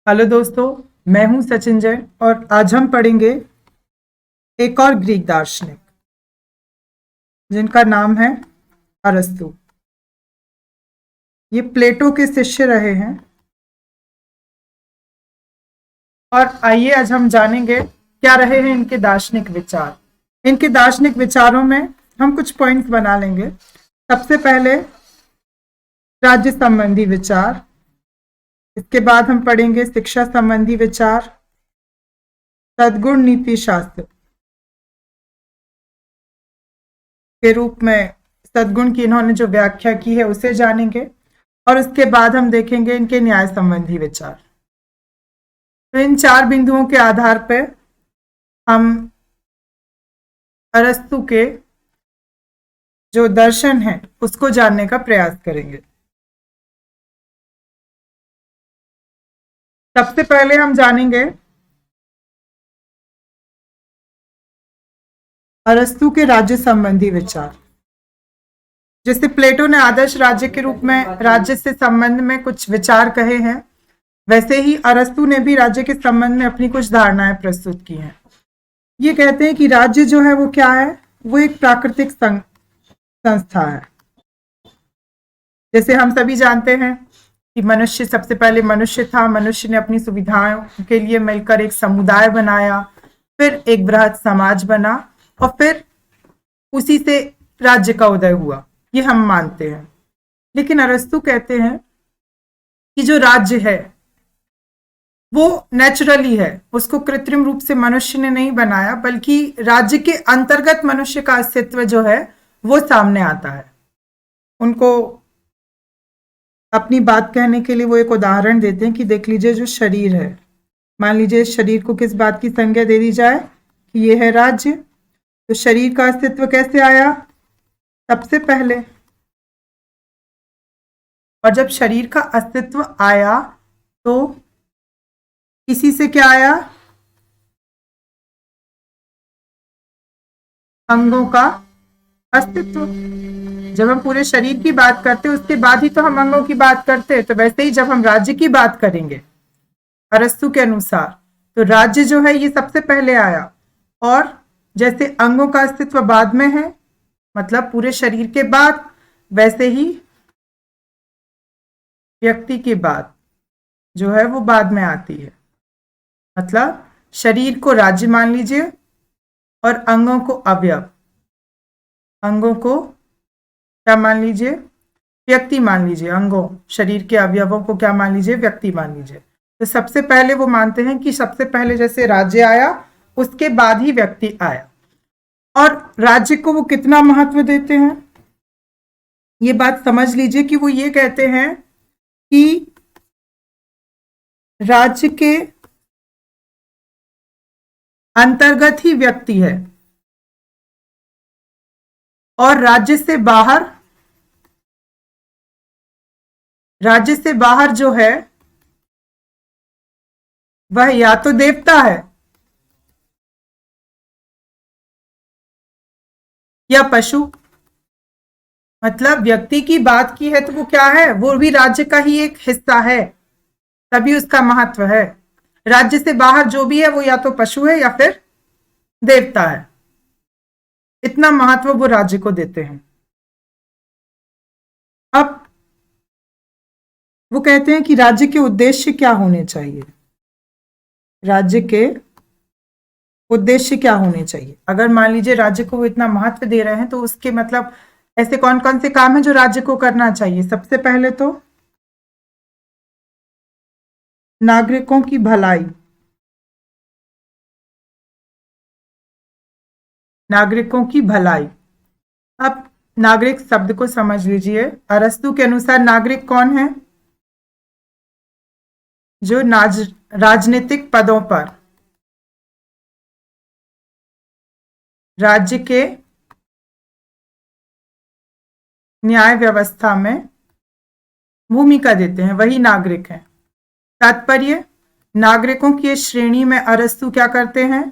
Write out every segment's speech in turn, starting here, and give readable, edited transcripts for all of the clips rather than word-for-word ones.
Hello दोस्तों, मैं हूं सचिन जैन और आज हम पढ़ेंगे एक और ग्रीक दार्शनिक जिनका नाम है अरस्तु। ये प्लेटो के शिष्य रहे हैं और आइए आज हम जानेंगे क्या रहे हैं इनके दार्शनिक विचार। इनके दार्शनिक विचारों में हम कुछ पॉइंट्स बना लेंगे। सबसे पहले राज्य संबंधी विचार, इसके बाद हम पढ़ेंगे शिक्षा संबंधी विचार, सद्गुण नीति शास्त्र के रूप में सद्गुण की इन्होंने जो व्याख्या की है उसे जानेंगे और उसके बाद हम देखेंगे इनके न्याय संबंधी विचार। तो इन चार बिंदुओं के आधार पर हम अरस्तु के जो दर्शन है उसको जानने का प्रयास करेंगे। सबसे पहले हम जानेंगे अरस्तु के राज्य संबंधी विचार। जैसे प्लेटो ने आदर्श राज्य के रूप में राज्य से संबंध में कुछ विचार कहे हैं, वैसे ही अरस्तु ने भी राज्य के संबंध में अपनी कुछ धारणाएं प्रस्तुत की हैं। ये कहते हैं कि राज्य जो है वो क्या है, वो एक प्राकृतिक संस्था है। जैसे हम सभी जानते हैं कि मनुष्य सबसे पहले मनुष्य था, मनुष्य ने अपनी सुविधाओं के लिए मिलकर एक समुदाय बनाया, फिर एक बृहद समाज बना और फिर उसी से राज्य का उदय हुआ, ये हम मानते हैं। लेकिन अरस्तु कहते हैं कि जो राज्य है वो नेचुरली है, उसको कृत्रिम रूप से मनुष्य ने नहीं बनाया, बल्कि राज्य के अंतर्गत मनुष्य का अस्तित्व जो है वो सामने आता है। उनको अपनी बात कहने के लिए वो एक उदाहरण देते हैं कि देख लीजिए जो शरीर है, मान लीजिए शरीर को किस बात की संज्ञा दे दी जाए कि ये है राज्य। तो शरीर का अस्तित्व कैसे आया? सबसे पहले। और जब शरीर का अस्तित्व आया तो इसी से क्या आया? अंगों का अस्तित्व। जब हम पूरे शरीर की बात करते उसके बाद ही तो हम अंगों की बात करते। तो वैसे ही जब हम राज्य की बात करेंगे अरस्तु के अनुसार, तो राज्य जो है ये सबसे पहले आया, और जैसे अंगों का अस्तित्व बाद में है, मतलब पूरे शरीर के बाद, वैसे ही व्यक्ति की बात जो है वो बाद में आती है। मतलब शरीर को राज्य मान लीजिए और अंगों को अवयव, अंगों को क्या मान लीजिए? व्यक्ति मान लीजिए। अंगों, शरीर के अवयवों को क्या मान लीजिए? व्यक्ति मान लीजिए। तो सबसे पहले वो मानते हैं कि सबसे पहले जैसे राज्य आया उसके बाद ही व्यक्ति आया। और राज्य को वो कितना महत्व देते हैं, ये बात समझ लीजिए कि वो ये कहते हैं कि राज्य के अंतर्गत ही व्यक्ति है और राज्य से बाहर जो है वह या तो देवता है या पशु। मतलब व्यक्ति की बात की है तो वो क्या है? वो भी राज्य का ही एक हिस्सा है, तभी उसका महत्व है। राज्य से बाहर जो भी है वो या तो पशु है या फिर देवता है। इतना महत्व वो राज्य को देते हैं। अब वो कहते हैं कि राज्य के उद्देश्य क्या होने चाहिए, राज्य के उद्देश्य क्या होने चाहिए। अगर मान लीजिए राज्य को वो इतना महत्व दे रहे हैं तो उसके मतलब ऐसे कौन कौन से काम है जो राज्य को करना चाहिए? सबसे पहले तो नागरिकों की भलाई, नागरिकों की भलाई। अब नागरिक शब्द को समझ लीजिए। अरस्तु के अनुसार नागरिक कौन है? जो राजनीतिक पदों पर राज्य के न्याय व्यवस्था में भूमिका देते हैं, वही नागरिक हैं। तात्पर्य, नागरिकों की इस श्रेणी में अरस्तु क्या करते हैं?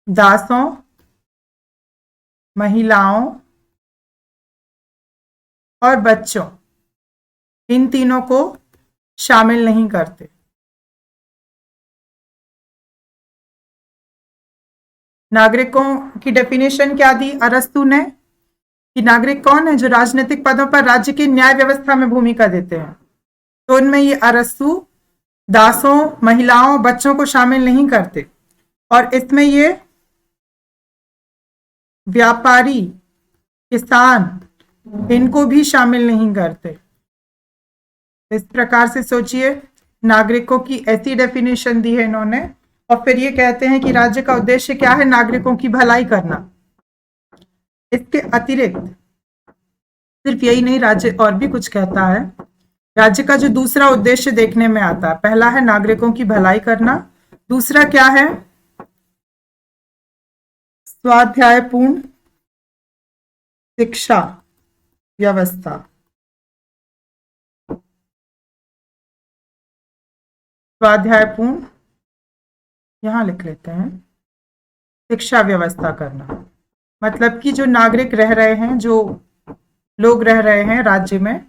दासों, महिलाओं और बच्चों, इन तीनों को शामिल नहीं करते। नागरिकों की डेफिनेशन क्या दी अरस्तु ने कि नागरिक कौन है? जो राजनीतिक पदों पर राज्य की न्याय व्यवस्था में भूमिका देते हैं। तो उनमें ये अरस्तु दासों, महिलाओं, बच्चों को शामिल नहीं करते, और इसमें ये व्यापारी, किसान, इनको भी शामिल नहीं करते। इस प्रकार से सोचिए, नागरिकों की ऐसी डेफिनेशन दी है इन्होंने, और फिर ये कहते हैं कि राज्य का उद्देश्य क्या है? नागरिकों की भलाई करना। इसके अतिरिक्त सिर्फ यही नहीं, राज्य और भी कुछ कहता है। राज्य का जो दूसरा उद्देश्य देखने में आता है, पहला है नागरिकों की भलाई करना, दूसरा क्या है? स्वाध्यायपूर्ण शिक्षा व्यवस्था। स्वाध्यायपूर्ण, यहां लिख लेते हैं, शिक्षा व्यवस्था करना। मतलब कि जो नागरिक रह रहे हैं, जो लोग रह रहे हैं राज्य में,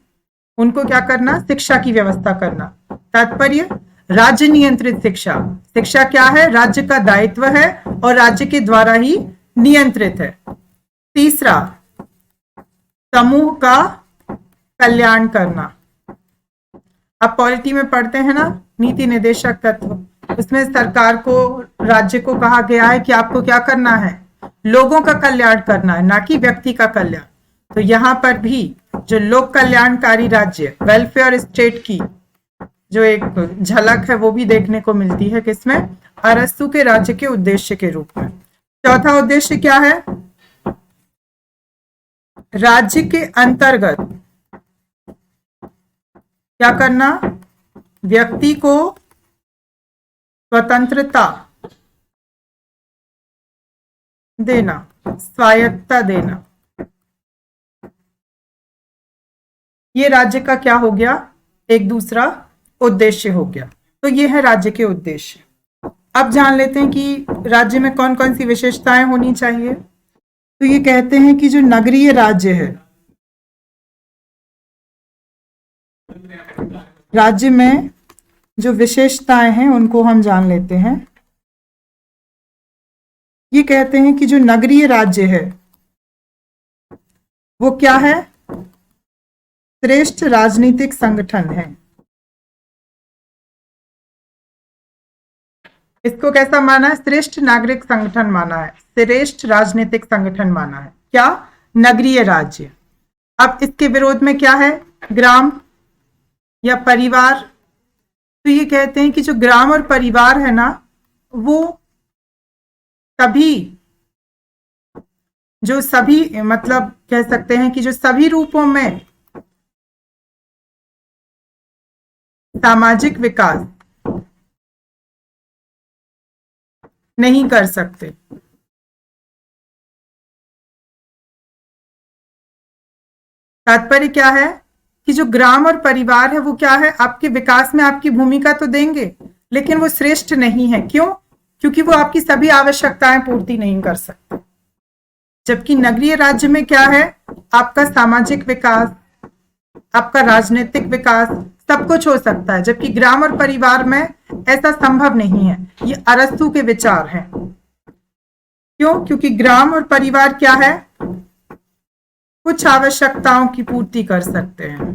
उनको क्या करना? शिक्षा की व्यवस्था करना। तात्पर्य राज्य नियंत्रित शिक्षा। शिक्षा क्या है? राज्य का दायित्व है और राज्य के द्वारा ही नियंत्रित है। तीसरा, समूह का कल्याण करना। अब पॉलिटी में पढ़ते हैं ना, नीति निर्देशक तत्व, उसमें सरकार को, राज्य को कहा गया है कि आपको क्या करना है? लोगों का कल्याण करना है, ना कि व्यक्ति का कल्याण। तो यहां पर भी जो लोक कल्याणकारी राज्य, वेलफेयर स्टेट की जो एक झलक है वो भी देखने को मिलती है किसमें? अरस्तु के राज्य के उद्देश्य के रूप में। चौथा उद्देश्य क्या है? राज्य के अंतर्गत क्या करना? व्यक्ति को स्वतंत्रता देना, स्वायत्तता देना। ये राज्य का क्या हो गया? एक दूसरा उद्देश्य हो गया। तो ये है राज्य के उद्देश्य। अब जान लेते हैं कि राज्य में कौन कौन सी विशेषताएं होनी चाहिए। तो ये कहते हैं कि जो नगरीय राज्य है, राज्य में जो विशेषताएं हैं उनको हम जान लेते हैं। ये कहते हैं कि जो नगरीय राज्य है वो क्या है? श्रेष्ठ राजनीतिक संगठन है। इसको कैसा माना है? श्रेष्ठ नागरिक संगठन माना है, श्रेष्ठ राजनीतिक संगठन माना है। क्या? नगरीय राज्य। अब इसके विरोध में क्या है? ग्राम या परिवार। तो ये कहते हैं कि जो ग्राम और परिवार है ना, वो सभी मतलब कह सकते हैं कि जो सभी रूपों में सामाजिक विकास नहीं कर सकते। तात्पर्य क्या है कि जो ग्राम और परिवार है वो क्या है? आपके विकास में आपकी भूमिका तो देंगे, लेकिन वो श्रेष्ठ नहीं है। क्यों? क्योंकि वो आपकी सभी आवश्यकताएं पूर्ति नहीं कर सकते। जबकि नगरीय राज्य में क्या है? आपका सामाजिक विकास, आपका राजनीतिक विकास, सब कुछ हो सकता है। जबकि ग्राम और परिवार में ऐसा संभव नहीं है। ये अरस्तु के विचार हैं। क्यों? क्योंकि ग्राम और परिवार क्या है? कुछ आवश्यकताओं की पूर्ति कर सकते हैं,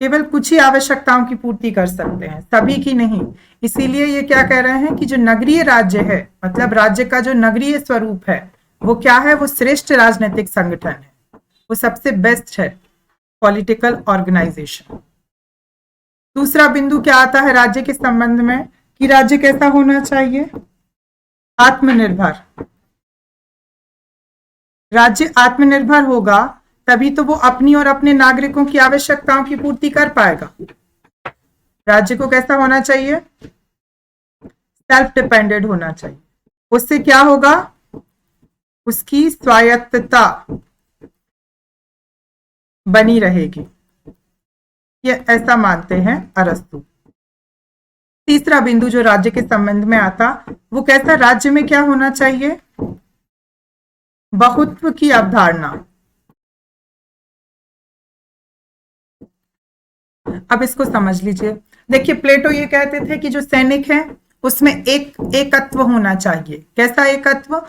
केवल कुछ ही आवश्यकताओं की पूर्ति कर सकते हैं, सभी की नहीं। इसीलिए ये क्या कह रहे हैं कि जो नगरीय राज्य है, मतलब राज्य का जो नगरीय स्वरूप है, वो क्या है? वो श्रेष्ठ राजनीतिक संगठन है, वो सबसे बेस्ट है पॉलिटिकल ऑर्गेनाइजेशन। दूसरा बिंदु क्या आता है राज्य के संबंध में कि राज्य कैसा होना चाहिए? आत्मनिर्भर। राज्य आत्मनिर्भर होगा तभी तो वो अपनी और अपने नागरिकों की आवश्यकताओं की पूर्ति कर पाएगा। राज्य को कैसा होना चाहिए? सेल्फ डिपेंडेंट होना चाहिए। उससे क्या होगा? उसकी स्वायत्तता बनी रहेगी। ये ऐसा मानते हैं अरस्तु। तीसरा बिंदु जो राज्य के संबंध में आता, वो कैसा? राज्य में क्या होना चाहिए? बहुत्व की अवधारणा। अब इसको समझ लीजिए। देखिए, प्लेटो ये कहते थे कि जो सैनिक है उसमें एकत्व होना चाहिए। कैसा एकत्व?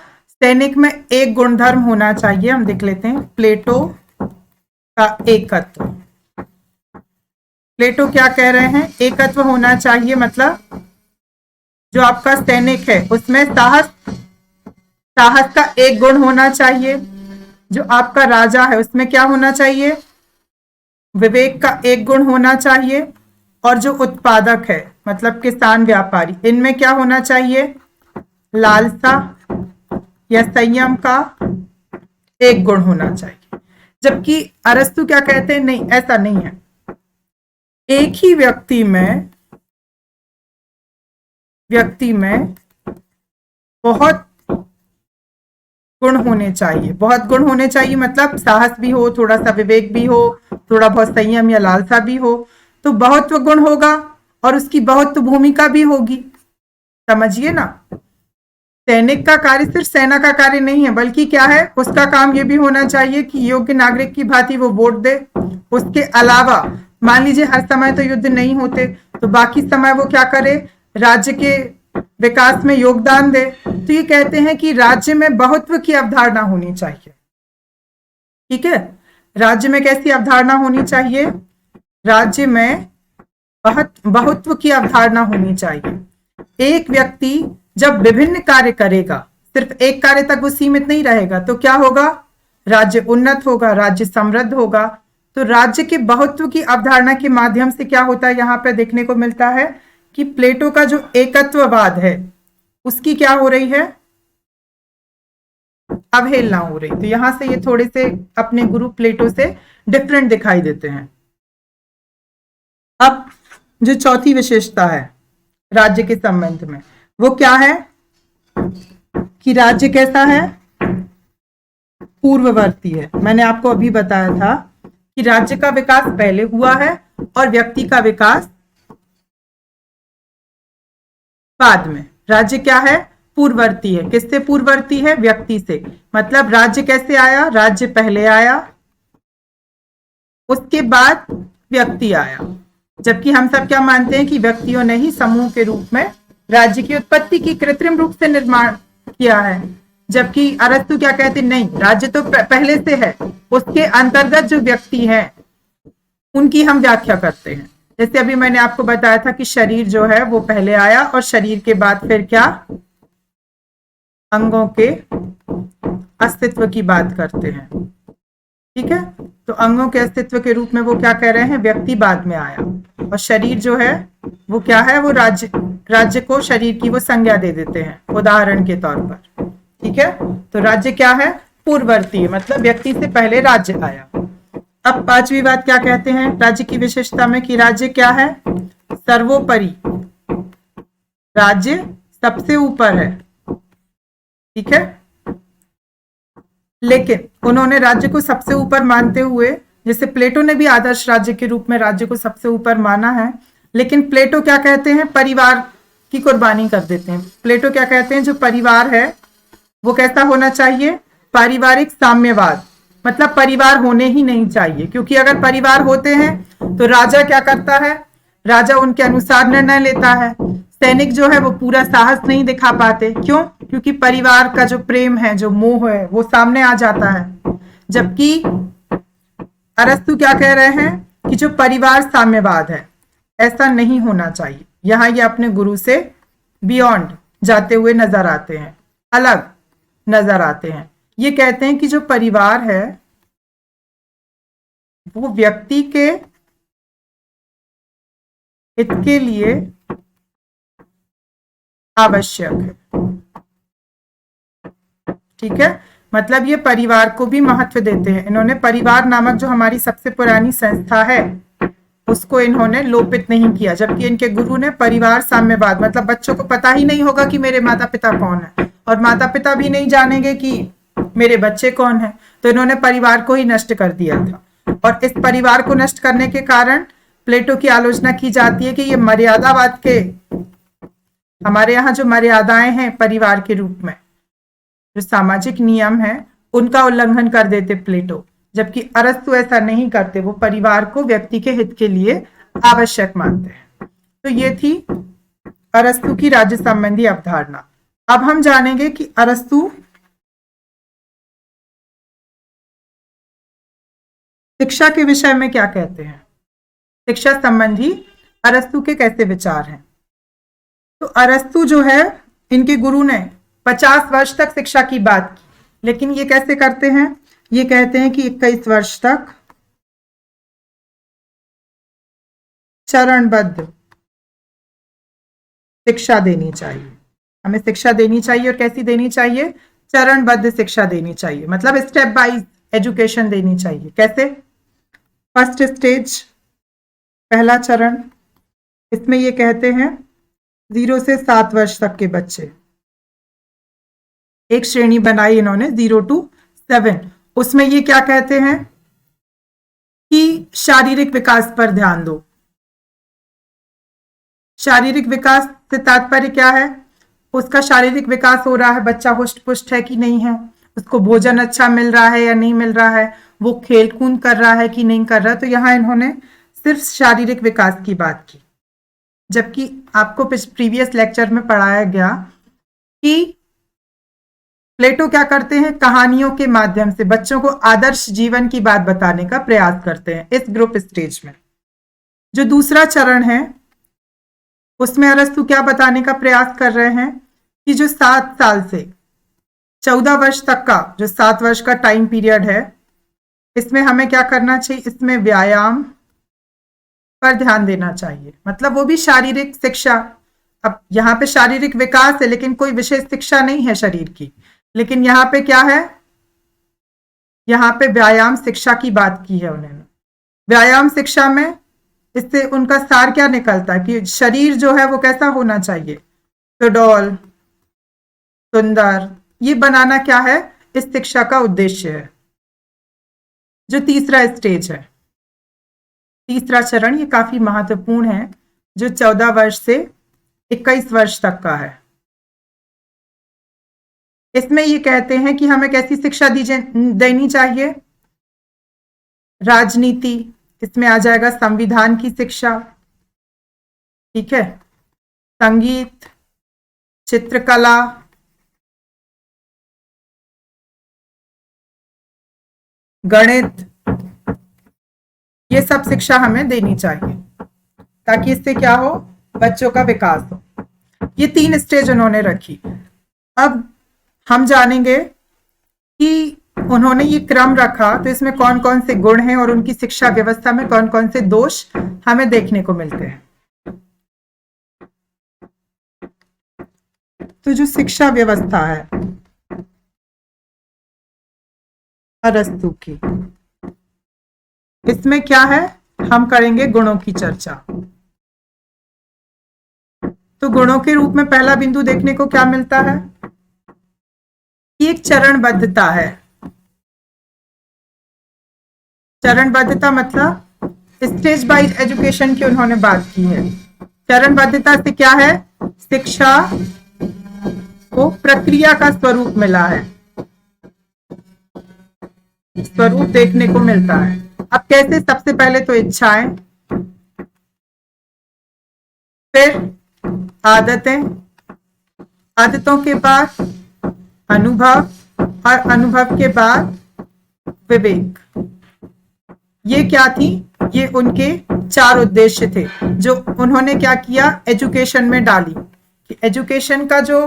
सैनिक में एक गुणधर्म होना चाहिए। हम देख लेते हैं प्लेटो का एकत्व। प्लेटो क्या कह रहे हैं? एकत्व होना चाहिए, मतलब जो आपका सैनिक है उसमें साहस का एक गुण होना चाहिए। जो आपका राजा है उसमें क्या होना चाहिए? विवेक का एक गुण होना चाहिए। और जो उत्पादक है मतलब किसान व्यापारी, इनमें क्या होना चाहिए? लालसा या संयम का एक गुण होना चाहिए। जबकि अरस्तु क्या कहते हैं? नहीं, ऐसा नहीं है। एक ही व्यक्ति में बहुत गुण होने चाहिए। बहुत गुण होने चाहिए मतलब साहस भी हो, थोड़ा सा विवेक भी हो, थोड़ा बहुत संयम या लालसा भी हो, तो बहुत्व गुण होगा और उसकी बहुत्व भूमिका भी होगी। समझिए ना, सैनिक का कार्य सिर्फ सेना का कार्य नहीं है, बल्कि क्या है, उसका काम यह भी होना चाहिए कि योग्य नागरिक की भांति वो वोट दे। उसके अलावा मान लीजिए हर समय तो युद्ध नहीं होते, तो बाकी समय वो क्या करे? राज्य के विकास में योगदान दे। तो ये कहते हैं कि राज्य में बहुत्व की अवधारणा होनी चाहिए। ठीक है, राज्य में कैसी अवधारणा होनी चाहिए? राज्य में बहुत्व की अवधारणा होनी चाहिए। एक व्यक्ति जब विभिन्न कार्य करेगा, सिर्फ एक कार्य तक वो सीमित नहीं रहेगा, तो क्या होगा? राज्य उन्नत होगा, राज्य समृद्ध होगा। तो राज्य के बहुत्व की अवधारणा के माध्यम से क्या होता है, यहां पर देखने को मिलता है कि प्लेटो का जो एकत्ववाद है उसकी क्या हो रही है? अवहेलना हो रही। तो यहां से ये थोड़े से अपने गुरु प्लेटो से डिफरेंट दिखाई देते हैं। अब जो चौथी विशेषता है राज्य के संबंध में, वो क्या है कि राज्य कैसा है? पूर्ववर्ती है। मैंने आपको अभी बताया था कि राज्य का विकास पहले हुआ है और व्यक्ति का विकास बाद में। राज्य क्या है? पूर्ववर्ती है। किससे पूर्ववर्ती है? व्यक्ति से। मतलब राज्य कैसे आया? राज्य पहले आया, उसके बाद व्यक्ति आया। जबकि हम सब क्या मानते हैं कि व्यक्तियों ने ही समूह के रूप में राज्य की उत्पत्ति की, कृत्रिम रूप से निर्माण किया है। जबकि अरस्तु क्या कहते? नहीं, राज्य तो पहले से है, उसके अंतर्गत जो व्यक्ति हैं उनकी हम व्याख्या करते हैं। जैसे अभी मैंने आपको बताया था कि शरीर जो है वो पहले आया और शरीर के बाद फिर क्या? अंगों के अस्तित्व की बात करते हैं। ठीक है, तो अंगों के अस्तित्व के रूप में वो क्या कह रहे हैं? व्यक्ति बाद में आया और शरीर जो है वो क्या है? वो राज्य को शरीर की वो संज्ञा दे देते हैं उदाहरण के तौर पर। ठीक है, तो राज्य क्या है? पूर्ववर्ती है, मतलब व्यक्ति से पहले राज्य आया। अब पांचवी बात क्या कहते हैं राज्य की विशेषता में कि राज्य क्या है? सर्वोपरि। राज्य सबसे ऊपर है। ठीक है, लेकिन उन्होंने राज्य को सबसे ऊपर मानते हुए, जैसे प्लेटो ने भी आदर्श राज्य के रूप में राज्य को सबसे ऊपर माना है, लेकिन प्लेटो क्या कहते हैं? परिवार की कुर्बानी कर देते हैं। प्लेटो क्या कहते हैं? जो परिवार है वो कैसा होना चाहिए? पारिवारिक साम्यवाद, मतलब परिवार होने ही नहीं चाहिए, क्योंकि अगर परिवार होते हैं तो राजा क्या करता है? राजा उनके अनुसार निर्णय लेता है। सैनिक जो है वो पूरा साहस नहीं दिखा पाते। क्यों? क्योंकि परिवार का जो प्रेम है, जो मोह है, वो सामने आ जाता है। जबकि अरस्तु क्या कह रहे हैं कि जो परिवार साम्यवाद है ऐसा नहीं होना चाहिए। यहां ये अपने गुरु से बियॉन्ड जाते हुए नजर आते हैं, अलग नजर आते हैं। ये कहते हैं कि जो परिवार है वो व्यक्ति के हित के लिए आवश्यक है। ठीक है, मतलब ये परिवार को भी महत्व देते हैं। इन्होंने परिवार नामक जो हमारी सबसे पुरानी संस्था है उसको इन्होंने लोपित नहीं किया, जबकि इनके गुरु ने परिवार साम्यवाद, मतलब बच्चों को पता ही नहीं होगा कि मेरे माता पिता कौन है और माता पिता भी नहीं जानेंगे कि मेरे बच्चे कौन है, तो इन्होंने परिवार को ही नष्ट कर दिया था। और इस परिवार को नष्ट करने के कारण प्लेटो की आलोचना की जाती है कि ये मर्यादावाद के, हमारे यहाँ जो मर्यादाएं हैं परिवार के रूप में, जो सामाजिक नियम है उनका उल्लंघन कर देते प्लेटो। जबकि अरस्तु ऐसा नहीं करते, वो परिवार को व्यक्ति के हित के लिए आवश्यक मानते हैं। तो ये थी अरस्तु की राज्य संबंधी अवधारणा। अब हम जानेंगे कि अरस्तु शिक्षा के विषय में क्या कहते हैं, शिक्षा संबंधी अरस्तु के कैसे विचार हैं। तो अरस्तु जो है, इनके गुरु ने 50 वर्ष तक शिक्षा की बात की, लेकिन ये कैसे करते हैं, ये कहते हैं कि 21 वर्ष तक चरणबद्ध शिक्षा देनी चाहिए। हमें शिक्षा देनी चाहिए, और कैसी देनी चाहिए, चरणबद्ध शिक्षा देनी चाहिए, मतलब स्टेप बाय एजुकेशन देनी चाहिए। कैसे, फर्स्ट स्टेज, पहला चरण, इसमें ये कहते हैं 0 से 7 वर्ष तक के बच्चे, एक श्रेणी बनाई इन्होंने 0 to 7। उसमें ये क्या कहते हैं कि शारीरिक विकास पर ध्यान दो। शारीरिक विकास से तात्पर्य क्या है, उसका शारीरिक विकास हो रहा है, बच्चा हुष्ट पुष्ट है कि नहीं है, उसको भोजन अच्छा मिल रहा है या नहीं मिल रहा है, वो खेल कूद कर रहा है कि नहीं कर रहा है। तो यहाँ इन्होंने सिर्फ शारीरिक विकास की बात की, जबकि आपको प्रीवियस लेक्चर में पढ़ाया गया कि प्लेटो क्या करते हैं, कहानियों के माध्यम से बच्चों को आदर्श जीवन की बात बताने का प्रयास करते हैं इस ग्रुप स्टेज में। जो दूसरा चरण है, उसमें अरस्तु क्या बताने का प्रयास कर रहे हैं कि जो 7 साल से 14 वर्ष तक का जो 7 वर्ष का टाइम पीरियड है, इसमें हमें क्या करना चाहिए, इसमें व्यायाम पर ध्यान देना चाहिए, मतलब वो भी शारीरिक शिक्षा। अब यहाँ पे शारीरिक विकास है, लेकिन कोई विशेष शिक्षा नहीं है शरीर की, लेकिन यहाँ पे क्या है, यहाँ पे व्यायाम शिक्षा की बात की है उन्होंने। व्यायाम शिक्षा में इससे उनका सार क्या निकलता है कि शरीर जो है वो कैसा होना चाहिए, सुडौल, सुंदर, ये बनाना क्या है, इस शिक्षा का उद्देश्य है। जो तीसरा स्टेज है, तीसरा चरण, ये काफी महत्वपूर्ण है, जो 14 वर्ष से 21 वर्ष तक का है। इसमें ये कहते हैं कि हमें कैसी शिक्षा देनी चाहिए, राजनीति, इसमें आ जाएगा संविधान की शिक्षा, ठीक है, संगीत, चित्रकला, गणित, ये सब शिक्षा हमें देनी चाहिए ताकि इससे क्या हो, बच्चों का विकास हो। ये 3 स्टेज उन्होंने रखी। अब हम जानेंगे कि उन्होंने ये क्रम रखा तो इसमें कौन कौन से गुण हैं और उनकी शिक्षा व्यवस्था में कौन कौन से दोष हमें देखने को मिलते हैं। तो जो शिक्षा व्यवस्था है अरस्तु की, इसमें क्या है, हम करेंगे गुणों की चर्चा। तो गुणों के रूप में पहला बिंदु देखने को क्या मिलता है कि एक चरणबद्धता है। चरणबद्धता मतलब स्टेज वाइज एजुकेशन की उन्होंने बात की है। चरणबद्धता से क्या है, शिक्षा को प्रक्रिया का स्वरूप मिला है, स्वरूप देखने को मिलता है। अब कैसे, सबसे पहले तो इच्छाएं, फिर आदतें, आदतों के बाद अनुभव, और अनुभव के बाद विवेक। ये क्या थी, ये उनके 4 उद्देश्य थे जो उन्होंने क्या किया, एजुकेशन में डाली। कि एजुकेशन का जो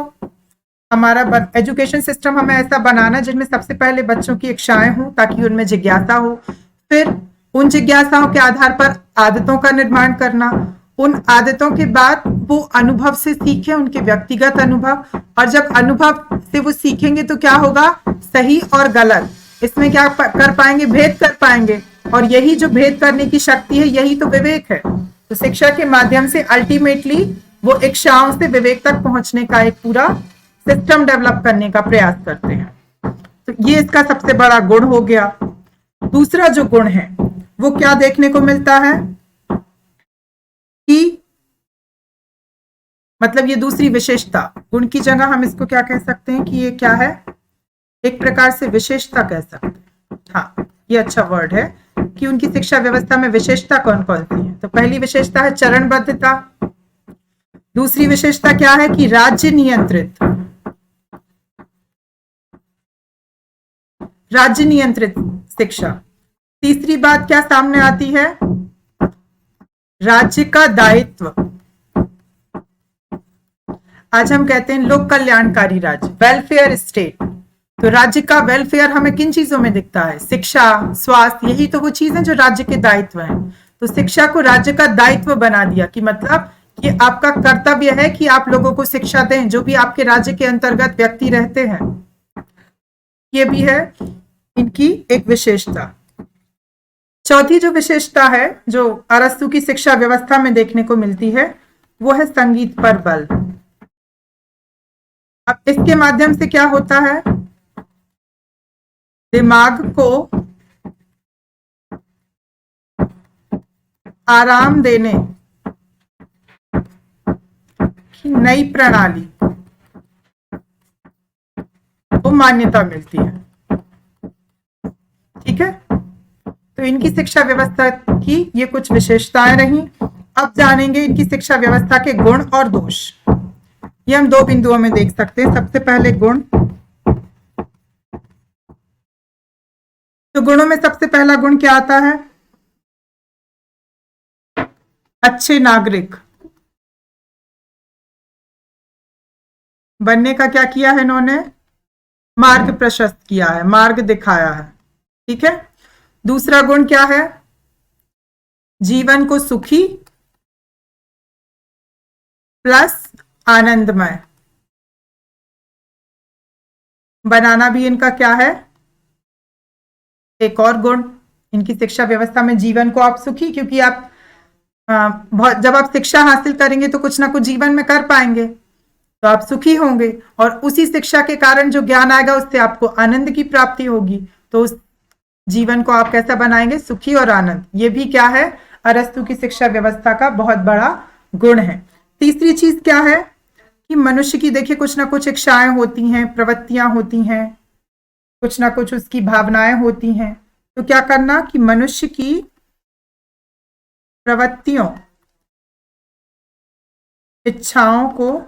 हमारा एजुकेशन सिस्टम हमें ऐसा बनाना जिसमें सबसे पहले बच्चों की इच्छाएं हों ताकि उनमें जिज्ञासा हो, फिर उन जिज्ञासाओं के आधार पर आदतों का निर्माण करना, उन आदतों के बाद वो अनुभव से सीखें, उनके व्यक्तिगत अनुभव, और जब अनुभव से वो सीखेंगे तो क्या होगा, सही और गलत इसमें क्या कर पाएंगे, भेद कर पाएंगे, और यही जो भेद करने की शक्ति है यही तो विवेक है। तो शिक्षा के माध्यम से अल्टीमेटली वो इच्छाओं से विवेक तक पहुंचने का एक पूरा सिस्टम डेवलप करने का प्रयास करते हैं। तो ये इसका सबसे बड़ा गुण हो गया। दूसरा जो गुण है वो क्या देखने को मिलता है कि मतलब ये दूसरी विशेषता, गुण की जगह हम इसको क्या कह सकते हैं कि ये क्या है, एक प्रकार से विशेषता कह सकते हैं। हाँ, ये अच्छा वर्ड है कि उनकी शिक्षा व्यवस्था में विशेषता कौन कौन सी है। तो पहली विशेषता है चरणबद्धता। दूसरी विशेषता क्या है कि राज्य नियंत्रित शिक्षा। तीसरी बात क्या सामने आती है, राज्य का दायित्व। आज हम कहते हैं लोक कल्याणकारी राज्य, वेलफेयर स्टेट। तो राज्य का वेलफेयर हमें किन चीजों में दिखता है, शिक्षा, स्वास्थ्य, यही तो वो चीज है जो राज्य के दायित्व है। तो शिक्षा को राज्य का दायित्व बना दिया कि मतलब ये आपका कर्तव्य है कि आप लोगों को शिक्षा दें, जो भी आपके राज्य के अंतर्गत व्यक्ति रहते हैं। ये भी है इनकी एक विशेषता। चौथी जो विशेषता है जो अरस्तु की शिक्षा व्यवस्था में देखने को मिलती है वो है संगीत पर बल। अब इसके माध्यम से क्या होता है, दिमाग को आराम देने की नई प्रणाली को मान्यता मिलती है। ठीक है, तो इनकी शिक्षा व्यवस्था की ये कुछ विशेषताएं रही। अब जानेंगे इनकी शिक्षा व्यवस्था के गुण और दोष। ये हम दो बिंदुओं में देख सकते हैं। सबसे पहले गुण। तो गुणों में सबसे पहला गुण क्या आता है, अच्छे नागरिक बनने का क्या किया है इन्होंने, मार्ग प्रशस्त किया है, मार्ग दिखाया है। ठीक है, दूसरा गुण क्या है, जीवन को सुखी प्लस आनंदमय बनाना भी इनका क्या है, एक और गुण इनकी शिक्षा व्यवस्था में। जीवन को आप सुखी, क्योंकि आप जब आप शिक्षा हासिल करेंगे तो कुछ ना कुछ जीवन में कर पाएंगे, तो आप सुखी होंगे, और उसी शिक्षा के कारण जो ज्ञान आएगा उससे आपको आनंद की प्राप्ति होगी। तो उस जीवन को आप कैसा बनाएंगे, सुखी और आनंद। ये भी क्या है, अरस्तु की शिक्षा व्यवस्था का बहुत बड़ा गुण है। तीसरी चीज क्या है कि मनुष्य की देखिए कुछ ना कुछ इच्छाएं होती हैं, प्रवृत्तियां होती हैं, कुछ ना कुछ उसकी भावनाएं होती हैं। तो क्या करना कि मनुष्य की प्रवृत्तियों, इच्छाओं को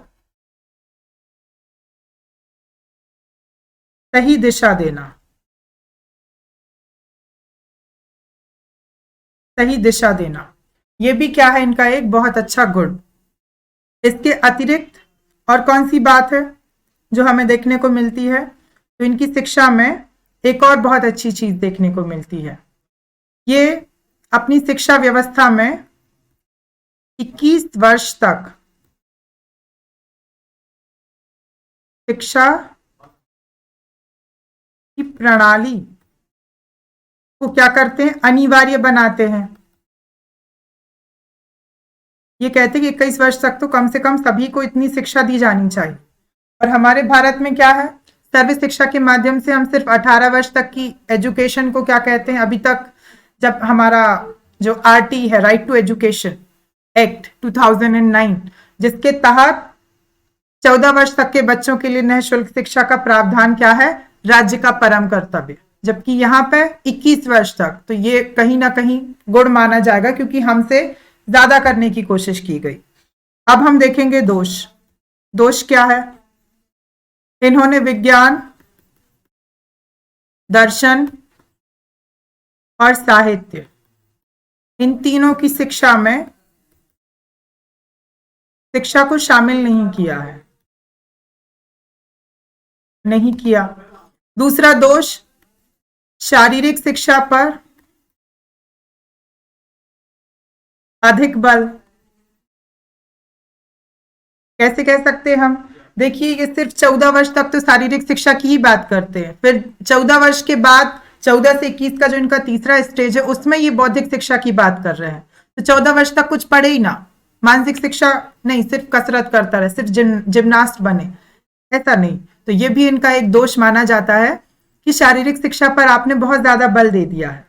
सही दिशा देना, सही दिशा देना, ये भी क्या है इनका एक बहुत अच्छा गुण। इसके अतिरिक्त और कौन सी बात है जो हमें देखने को मिलती है, तो इनकी शिक्षा में एक और बहुत अच्छी चीज देखने को मिलती है। ये अपनी शिक्षा व्यवस्था में 21 वर्ष तक शिक्षा की प्रणाली को क्या करते हैं, अनिवार्य बनाते हैं। ये कहते हैं कि 21 वर्ष तक तो कम से कम सभी को इतनी शिक्षा दी जानी चाहिए। और हमारे भारत में क्या है, सर्व शिक्षा के माध्यम से हम सिर्फ 18 वर्ष तक की एजुकेशन को क्या कहते हैं, अभी तक जब हमारा जो आरटी है, राइट टू एजुकेशन एक्ट 2009, जिसके तहत 14 वर्ष तक के बच्चों के लिए निःशुल्क शिक्षा का प्रावधान क्या है, राज्य का परम कर्तव्य। जबकि यहाँ पे 21 वर्ष तक, तो ये कहीं ना कहीं गुण माना जाएगा क्योंकि हमसे ज्यादा करने की कोशिश की गई। अब हम देखेंगे दोष। दोष क्या है, इन्होंने विज्ञान, दर्शन और साहित्य, इन तीनों की शिक्षा में शिक्षा को शामिल नहीं किया है, नहीं किया। दूसरा दोष, शारीरिक शिक्षा पर अधिक बल। कैसे कह सकते हैं हम, देखिए ये सिर्फ 14 वर्ष तक तो शारीरिक शिक्षा की ही बात करते हैं, फिर 14 वर्ष के बाद 14 से 21 का जो इनका तीसरा स्टेज है उसमें ये बौद्धिक शिक्षा की बात कर रहे हैं। तो 14 वर्ष तक कुछ पढ़े ही ना, मानसिक शिक्षा नहीं, सिर्फ कसरत करता रहे, सिर्फ जिम्नास्ट बने, ऐसा नहीं। तो ये भी इनका एक दोष माना जाता है कि शारीरिक शिक्षा पर आपने बहुत ज्यादा बल दे दिया है।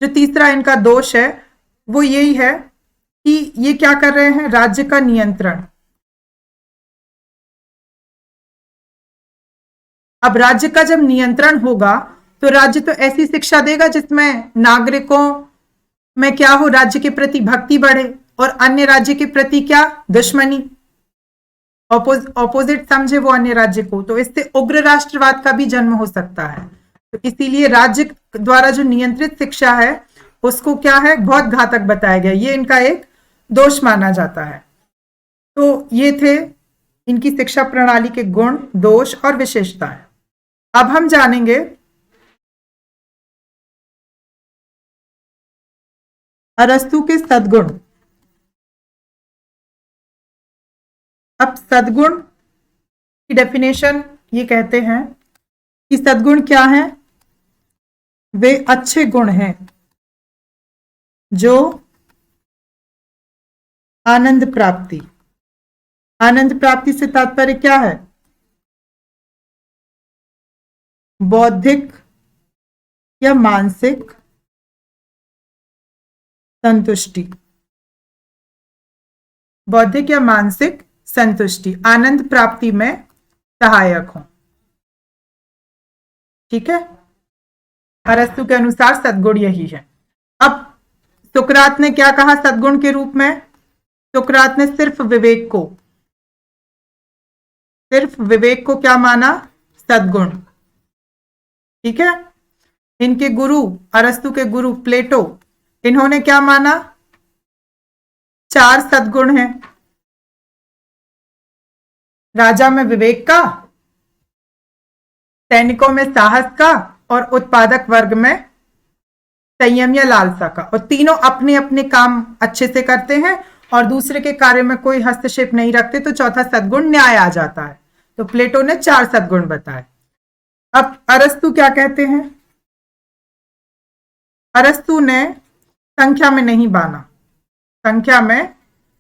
जो तीसरा इनका दोष है वो यही है कि ये क्या कर रहे हैं, राज्य का नियंत्रण। अब राज्य का जब नियंत्रण होगा तो राज्य तो ऐसी शिक्षा देगा जिसमें नागरिकों में क्या हो, राज्य के प्रति भक्ति बढ़े और अन्य राज्य के प्रति क्या, दुश्मनी, ऑपोजिट समझे वो अन्य राज्य को, तो इससे उग्र राष्ट्रवाद का भी जन्म हो सकता है। तो इसीलिए राज्य द्वारा जो नियंत्रित शिक्षा है उसको क्या है, बहुत घातक बताया गया, ये इनका एक दोष माना जाता है। तो ये थे इनकी शिक्षा प्रणाली के गुण, दोष और विशेषताएं। अब हम जानेंगे अरस्तु के सद्गुण। अब सद्गुण की डेफिनेशन ये कहते हैं कि सद्गुण क्या है, वे अच्छे गुण हैं जो आनंद प्राप्ति, आनंद प्राप्ति से तात्पर्य क्या है, बौद्धिक या मानसिक संतुष्टि, बौद्धिक या मानसिक संतुष्टि, आनंद प्राप्ति में सहायक हो। ठीक है, अरस्तु के अनुसार सद्गुण यही है। अब सुकरात ने क्या कहा सद्गुण के रूप में, सुकरात ने सिर्फ विवेक को क्या माना, सद्गुण। ठीक है, इनके गुरु, अरस्तु के गुरु प्लेटो, इन्होंने क्या माना, 4 सद्गुण हैं, राजा में विवेक का, सैनिकों में साहस का और उत्पादक वर्ग में संयम या लालसा का, और तीनों अपने अपने काम अच्छे से करते हैं और दूसरे के कार्य में कोई हस्तक्षेप नहीं रखते, तो चौथा सद्गुण न्याय आ जाता है। तो प्लेटो ने 4 सद्गुण बताए। अब अरस्तु क्या कहते हैं, अरस्तु ने संख्या में नहीं बांधा, संख्या में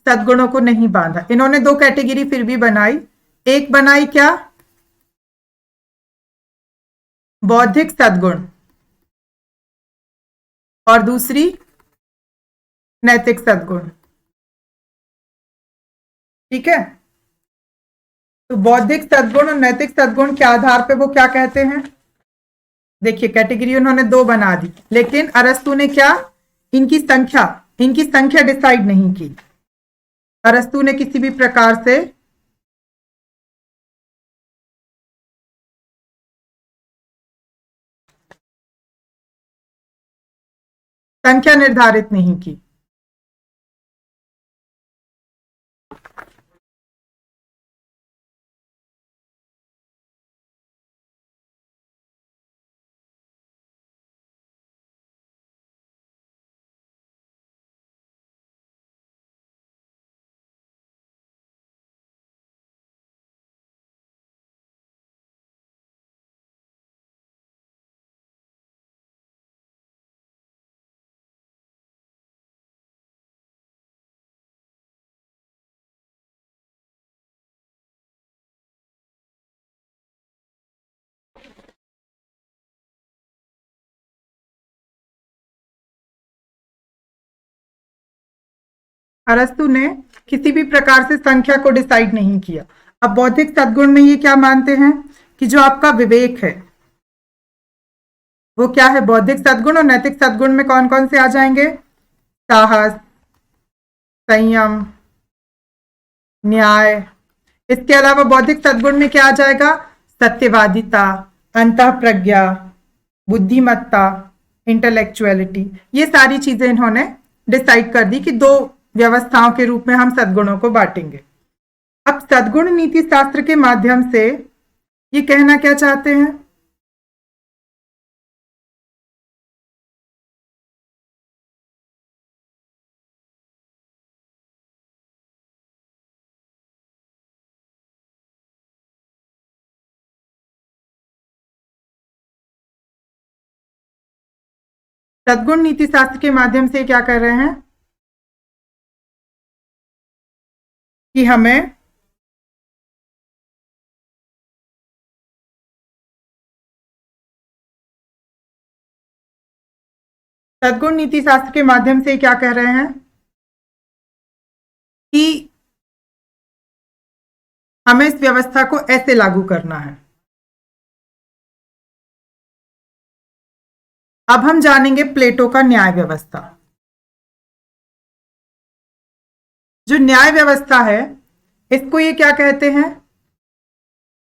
सद्गुणों को नहीं बांधा। इन्होंने 2 कैटेगरी फिर भी बनाई, एक बनाई क्या, बौद्धिक सद्गुण, और दूसरी नैतिक सद्गुण। ठीक है, तो बौद्धिक सद्गुण और नैतिक सद्गुण के आधार पे वो क्या कहते हैं, देखिए कैटेगरी उन्होंने 2 बना दी, लेकिन अरस्तु ने क्या, इनकी संख्या डिसाइड नहीं की। अरस्तु ने किसी भी प्रकार से संख्या निर्धारित नहीं की। अरस्तु ने किसी भी प्रकार से संख्या को डिसाइड नहीं किया। अब बौद्धिक सद्गुण में ये क्या मानते हैं कि जो आपका विवेक है वो क्या है, बौद्धिक सद्गुण, और नैतिक सद्गुण में कौन कौन से आ जाएंगे, साहस, संयम, न्याय। इसके अलावा बौद्धिक सद्गुण में क्या आ जाएगा, सत्यवादिता, अंतःप्रज्ञा, बुद्धिमत्ता, इंटेलेक्चुअलिटी। ये सारी चीजें इन्होंने डिसाइड कर दी कि 2 व्यवस्थाओं के रूप में हम सद्गुणों को बांटेंगे। अब सद्गुण नीति शास्त्र के माध्यम से ये कहना क्या चाहते हैं, सद्गुण नीति शास्त्र के माध्यम से क्या कर रहे हैं कि हमें सद्गुण नीति शास्त्र के माध्यम से क्या कह रहे हैं कि हमें इस व्यवस्था को ऐसे लागू करना है। अब हम जानेंगे प्लेटो का न्याय व्यवस्था। जो न्याय व्यवस्था है इसको ये क्या कहते हैं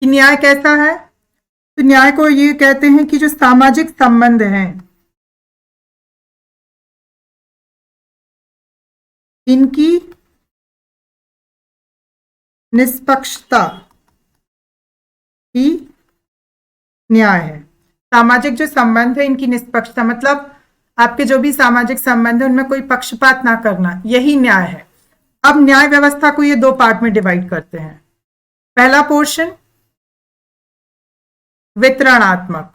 कि न्याय कैसा है? तो न्याय को ये कहते हैं कि जो सामाजिक संबंध हैं इनकी निष्पक्षता ही न्याय है। सामाजिक जो संबंध है इनकी निष्पक्षता मतलब आपके जो भी सामाजिक संबंध है उनमें कोई पक्षपात ना करना, यही न्याय है। अब न्याय व्यवस्था को ये दो पार्ट में डिवाइड करते हैं। पहला पोर्शन वितरणात्मक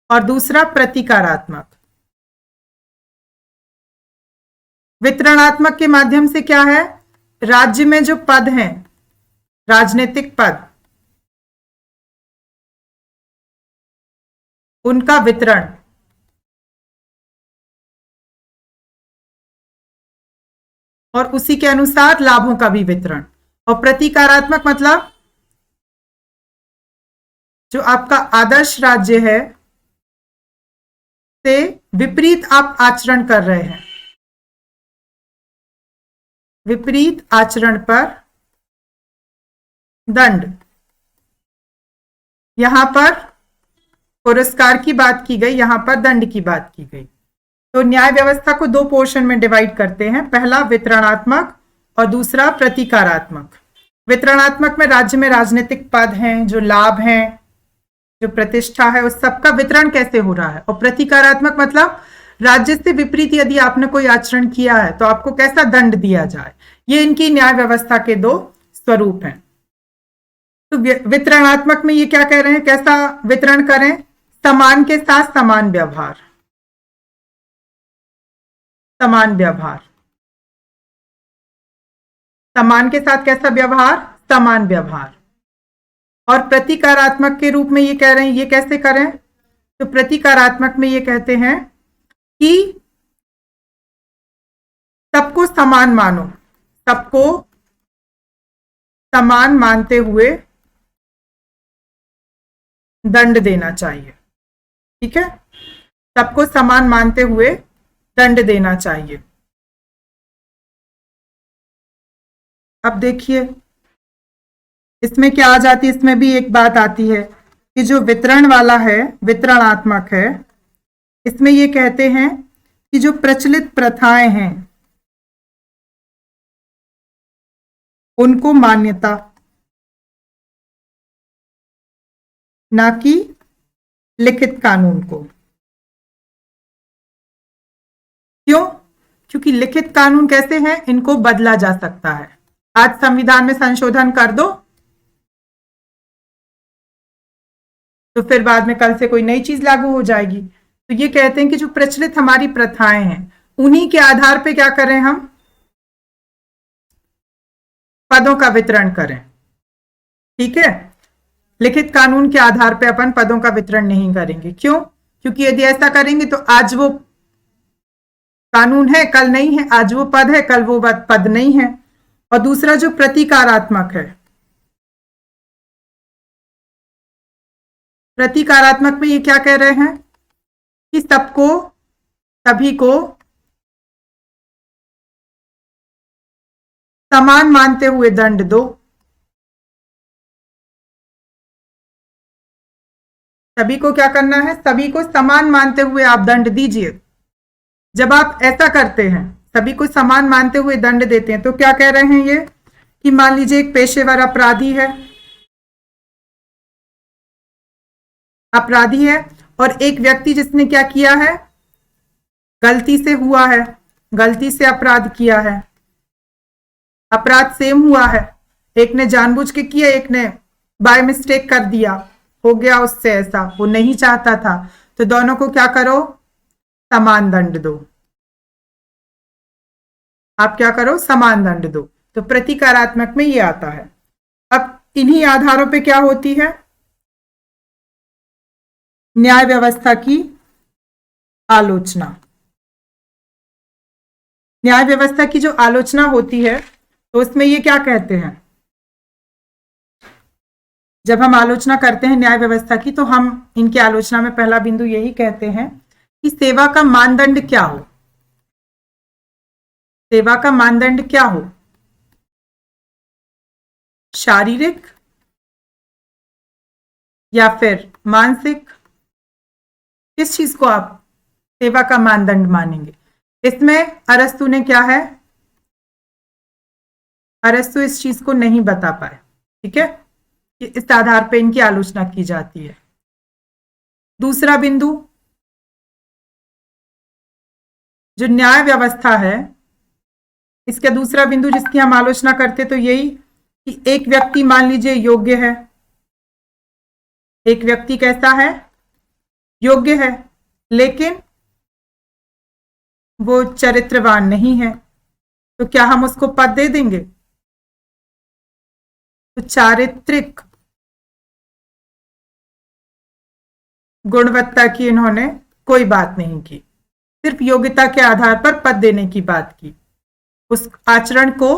और दूसरा प्रतिकारात्मक। वितरणात्मक के माध्यम से क्या है, राज्य में जो पद हैं, राजनीतिक पद, उनका वितरण, और उसी के अनुसार लाभों का भी वितरण। और प्रतिकारात्मक मतलब जो आपका आदर्श राज्य है से विपरीत आप आचरण कर रहे हैं, विपरीत आचरण पर दंड। यहां पर पुरस्कार की बात की गई, यहां पर दंड की बात की गई। तो न्याय व्यवस्था को दो पोर्शन में डिवाइड करते हैं, पहला वितरणात्मक और दूसरा प्रतिकारात्मक। वितरणात्मक में राज्य में राजनीतिक पद हैं, जो लाभ हैं, जो प्रतिष्ठा है, उस सबका वितरण कैसे हो रहा है। और प्रतिकारात्मक मतलब राज्य से विपरीत यदि आपने कोई आचरण किया है तो आपको कैसा दंड दिया जाए। ये इनकी न्याय व्यवस्था के दो स्वरूप हैं। तो वितरणात्मक में ये क्या कह रहे हैं, कैसा वितरण करें, समान के साथ समान व्यवहार, समान व्यवहार, समान के साथ कैसा व्यवहार, समान व्यवहार। और प्रतिकारात्मक के रूप में ये कह रहे हैं, ये कैसे करें, तो प्रतिकारात्मक में ये कहते हैं कि सबको समान मानो, सबको समान मानते हुए दंड देना चाहिए। ठीक है, सबको समान मानते हुए दंड देना चाहिए। अब देखिए इसमें क्या आ जाती है, इसमें भी एक बात आती है कि जो वितरण वाला है, वितरणात्मक है, इसमें ये कहते हैं कि जो प्रचलित प्रथाएं हैं उनको मान्यता, ना कि लिखित कानून को। क्यों? क्योंकि लिखित कानून कैसे हैं, इनको बदला जा सकता है। आज संविधान में संशोधन कर दो तो फिर बाद में कल से कोई नई चीज लागू हो जाएगी। तो ये कहते हैं कि जो प्रचलित हमारी प्रथाएं हैं उन्हीं के आधार पे क्या करें, हम पदों का वितरण करें। ठीक है, लिखित कानून के आधार पे अपन पदों का वितरण नहीं करेंगे। क्यों? क्योंकि यदि ऐसा करेंगे तो आज वो कानून है कल नहीं है, आज वो पद है कल वो पद नहीं है। और दूसरा जो प्रतिकारात्मक है, प्रतिकारात्मक में ये क्या कह रहे हैं कि सबको, सभी को समान मानते हुए दंड दो। सभी को क्या करना है, सभी को समान मानते हुए आप दंड दीजिए। जब आप ऐसा करते हैं, सभी को समान मानते हुए दंड देते हैं, तो क्या कह रहे हैं ये कि मान लीजिए एक पेशेवर अपराधी है, अपराधी है और एक व्यक्ति जिसने क्या किया है, गलती से हुआ है, गलती से अपराध किया है, अपराध सेम हुआ है, एक ने जानबूझ के किया, एक ने बाय मिस्टेक कर दिया, हो गया उससे ऐसा, वो नहीं चाहता था, तो दोनों को क्या करो, समान दंड दो। आप क्या करो, समान दंड दो। तो प्रतिकारात्मक में ये आता है। अब इन्हीं आधारों पे क्या होती है, न्याय व्यवस्था की आलोचना। न्याय व्यवस्था की जो आलोचना होती है तो उसमें ये क्या कहते हैं, जब हम आलोचना करते हैं न्याय व्यवस्था की तो हम इनकी आलोचना में पहला बिंदु यही कहते हैं कि सेवा का मानदंड क्या हो। सेवा का मानदंड क्या हो, शारीरिक या फिर मानसिक, किस चीज को आप सेवा का मानदंड मानेंगे? इसमें अरस्तु ने क्या है, अरस्तु इस चीज को नहीं बता पाए, ठीक है, इस आधार पर इनकी आलोचना की जाती है। दूसरा बिंदु, जो न्याय व्यवस्था है, इसका दूसरा बिंदु जिसकी हम आलोचना करते तो यही कि एक व्यक्ति मान लीजिए योग्य है, एक व्यक्ति कैसा है, योग्य है, लेकिन वो चरित्रवान नहीं है, तो क्या हम उसको पद दे देंगे? तो चारित्रिक गुणवत्ता की इन्होंने कोई बात नहीं की, सिर्फ योग्यता के आधार पर पद देने की बात की। उस आचरण को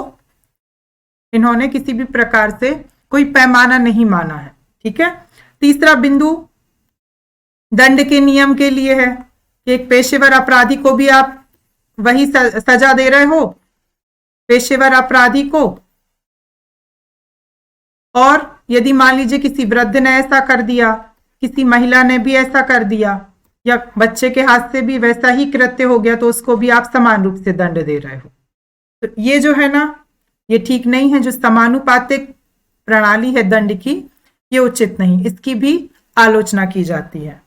इन्होंने किसी भी प्रकार से कोई पैमाना नहीं माना है, ठीक है। तीसरा बिंदु दंड के नियम के लिए है कि एक पेशेवर अपराधी को भी आप वही सजा दे रहे हो, पेशेवर अपराधी को, और यदि मान लीजिए किसी वृद्ध ने ऐसा कर दिया, किसी महिला ने भी ऐसा कर दिया, या बच्चे के हाथ से भी वैसा ही कृत्य हो गया, तो उसको भी आप समान रूप से दंड दे रहे हो। तो ये जो है ना, ये ठीक नहीं है। जो समानुपातिक प्रणाली है दंड की, ये उचित नहीं, इसकी भी आलोचना की जाती है।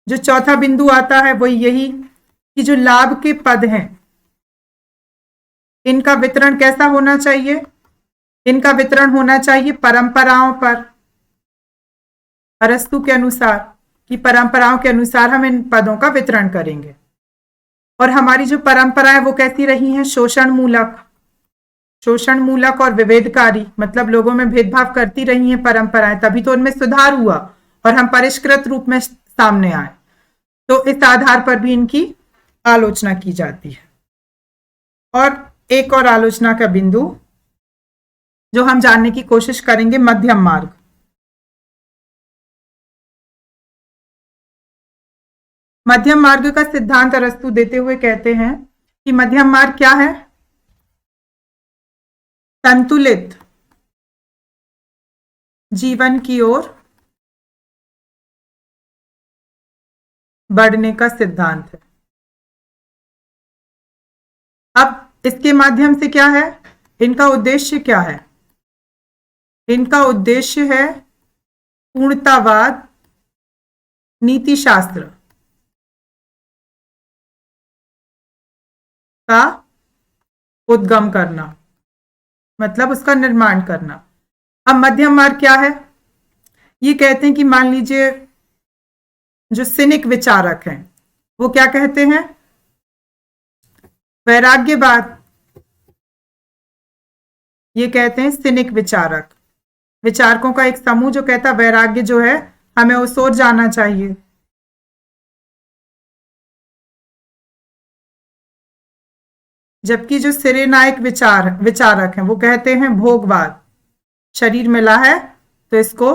जो चौथा बिंदु आता है वो यही कि जो लाभ के पद हैं, इनका वितरण कैसा होना चाहिए? इनका वितरण होना चाहिए परंपराओं पर, अरस्तु के अनुसार, कि परंपराओं के अनुसार हम इन पदों का वितरण करेंगे। और हमारी जो परंपराएं वो कैसी रही हैं? शोषण मूलक और विभेदकारी, मतलब लोगों में भेदभाव करती रही हैं परंपराएं, तभी तो उनमें सुधार हुआ और हम परिष्कृत रूप में सामने आए। तो इस आधार पर भी इनकी आलोचना की जाती है। और एक और आलोचना का बिंदु जो हम जानने की कोशिश करेंगे, मध्यम मार्ग। मध्यम मार्ग का सिद्धांत अरस्तु देते हुए कहते हैं कि मध्यम मार्ग क्या है? संतुलित जीवन की ओर बढ़ने का सिद्धांत है। अब इसके माध्यम से क्या है, इनका उद्देश्य क्या है? इनका उद्देश्य है पूर्णतावाद नीति शास्त्र का उद्गम करना, मतलब उसका निर्माण करना। अब मध्यम मार्ग क्या है? ये कहते हैं कि मान लीजिए जो सिनिक विचारक हैं वो क्या कहते हैं? वैराग्यवाद। ये कहते हैं सिनिक विचारक, विचारकों का एक समूह जो कहता है वैराग्य जो है हमें उस ओर जाना चाहिए। जबकि जो सिरेनायक विचारक हैं वो कहते हैं भोगवाद, शरीर मिला है तो इसको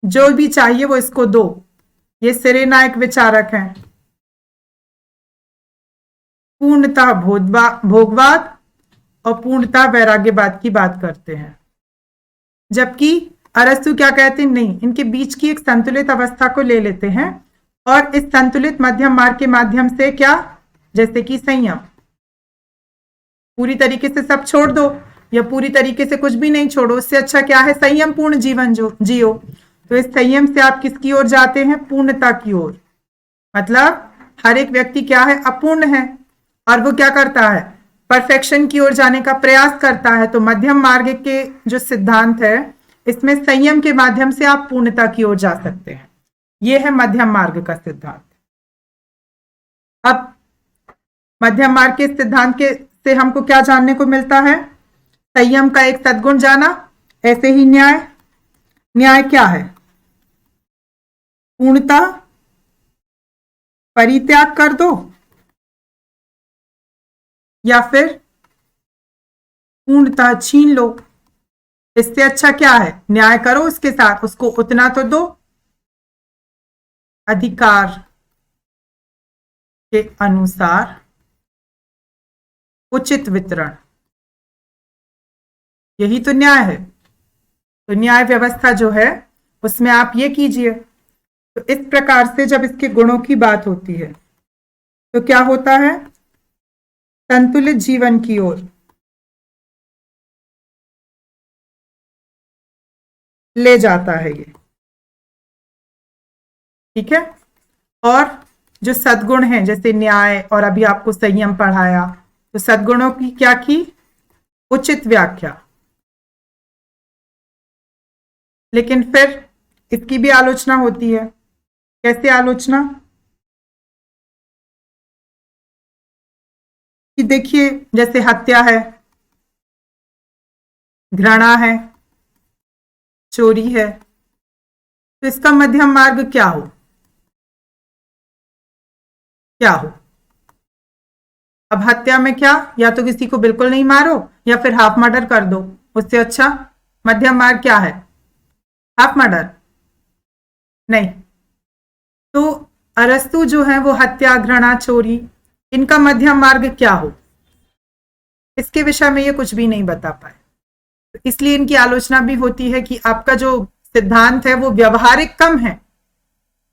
जो भी चाहिए वो इसको दो। ये सिरेनायक विचारक हैं। पूर्णतः भोगवाद और पूर्णतः वैराग्यवाद की बात करते हैं। जबकि अरस्तु क्या कहते हैं? नहीं, इनके बीच की एक संतुलित अवस्था को ले लेते हैं और इस संतुलित मध्यम मार्ग के माध्यम से क्या, जैसे कि संयम, पूरी तरीके से सब छोड़ दो या पूरी तरीके से कुछ भी नहीं छोड़ो, उससे अच्छा क्या है? संयम पूर्ण जीवन जो जियो। तो इस संयम से आप किसकी ओर जाते हैं? पूर्णता की ओर। मतलब हर एक व्यक्ति क्या है? अपूर्ण है और वो क्या करता है? परफेक्शन की ओर जाने का प्रयास करता है। तो मध्यम मार्ग के जो सिद्धांत है इसमें संयम के माध्यम से आप पूर्णता की ओर जा सकते हैं। यह है मध्यम मार्ग का सिद्धांत। अब मध्यम मार्ग के सिद्धांत के से हमको क्या जानने को मिलता है? संयम का एक सद्गुण जाना। ऐसे ही न्याय क्या है? पूर्णता परित्याग कर दो या फिर पूर्णतः छीन लो। इससे अच्छा क्या है? न्याय करो, उसके साथ उसको उतना तो दो। अधिकार के अनुसार उचित वितरण, यही तो न्याय है। तो न्याय व्यवस्था जो है उसमें आप ये कीजिए। तो इस प्रकार से जब इसके गुणों की बात होती है तो क्या होता है, संतुलित जीवन की ओर ले जाता है ये, ठीक है। और जो सद्गुण हैं जैसे न्याय और अभी आपको संयम पढ़ाया, तो सद्गुणों की क्या की, उचित व्याख्या। लेकिन फिर इसकी भी आलोचना होती है। कैसे आलोचना, कि देखिए जैसे हत्या है, घृणा है, चोरी है, तो इसका मध्यम मार्ग क्या हो, क्या हो। अब हत्या में क्या, या तो किसी को बिल्कुल नहीं मारो या फिर हाफ मर्डर कर दो, उससे अच्छा मध्यम मार्ग क्या है, हाफ मर्डर नहीं। तो अरस्तु जो है वो हत्या, घृणा, चोरी, इनका मध्यम मार्ग क्या हो, इसके विषय में ये कुछ भी नहीं बता पाए। तो इसलिए इनकी आलोचना भी होती है कि आपका जो सिद्धांत है वो व्यवहारिक कम है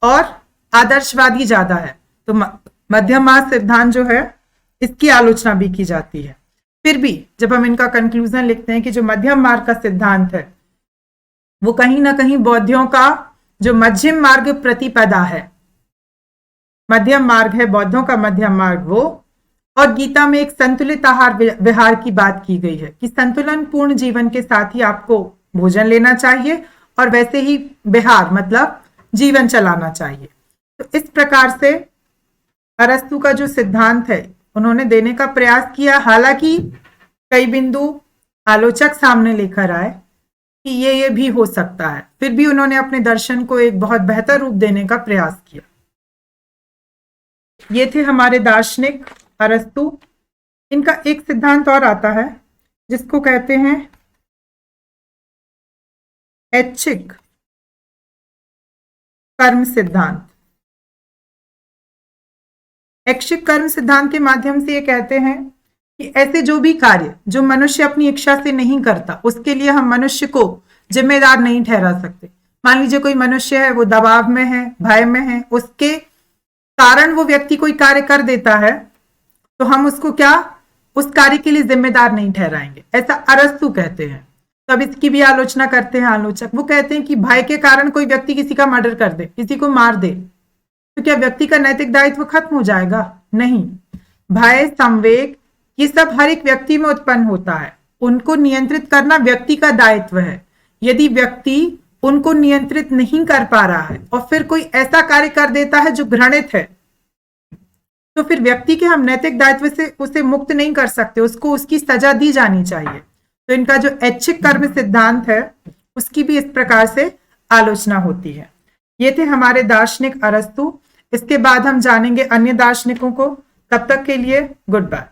और आदर्शवादी ज्यादा है। तो मध्यम मार्ग सिद्धांत जो है इसकी आलोचना भी की जाती है। फिर भी जब हम इनका कंक्लूजन लिखते हैं कि जो मध्यम मार्ग का सिद्धांत है वो कहीं ना कहीं बौद्धियों का जो मध्यम मार्ग प्रतिपदा है, मध्यम मार्ग है बौद्धों का मध्यम मार्ग वो। और गीता में एक संतुलित आहार विहार की बात की गई है कि संतुलन पूर्ण जीवन के साथ ही आपको भोजन लेना चाहिए और वैसे ही विहार मतलब जीवन चलाना चाहिए। तो इस प्रकार से अरस्तु का जो सिद्धांत है उन्होंने देने का प्रयास किया। हालांकि कई बिंदु आलोचक सामने लेकर आए कि ये भी हो सकता है, फिर भी उन्होंने अपने दर्शन को एक बहुत बेहतर रूप देने का प्रयास किया। ये थे हमारे दार्शनिक अरस्तु। इनका एक सिद्धांत और आता है जिसको कहते हैं ऐच्छिक कर्म सिद्धांत। ऐच्छिक कर्म सिद्धांत के माध्यम से ये कहते हैं कि ऐसे जो भी कार्य जो मनुष्य अपनी इच्छा से नहीं करता उसके लिए हम मनुष्य को जिम्मेदार नहीं ठहरा सकते। मान लीजिए कोई मनुष्य है, वो दबाव में है, भय में है, उसके कारण वो व्यक्ति कोई कार्य कर देता है, तो हम उसको क्या उस कार्य के लिए जिम्मेदार नहीं ठहराएंगे, ऐसा अरस्तु कहते हैं। तो अब इसकी भी आलोचना करते हैं आलोचक। वो कहते हैं कि भय के कारण कोई व्यक्ति किसी का मर्डर कर दे, किसी को मार दे, तो क्या व्यक्ति का नैतिक दायित्व खत्म हो जाएगा? नहीं। भय, संवेग, ये सब हर एक व्यक्ति में उत्पन्न होता है, उनको नियंत्रित करना व्यक्ति का दायित्व है। यदि व्यक्ति उनको नियंत्रित नहीं कर पा रहा है और फिर कोई ऐसा कार्य कर देता है जो घृणित है, तो फिर व्यक्ति के हम नैतिक दायित्व से उसे मुक्त नहीं कर सकते, उसको उसकी सजा दी जानी चाहिए। तो इनका जो ऐच्छिक कर्म सिद्धांत है उसकी भी इस प्रकार से आलोचना होती है। ये थे हमारे दार्शनिक अरस्तु। इसके बाद हम जानेंगे अन्य दार्शनिकों को। तब तक के लिए गुड बाय।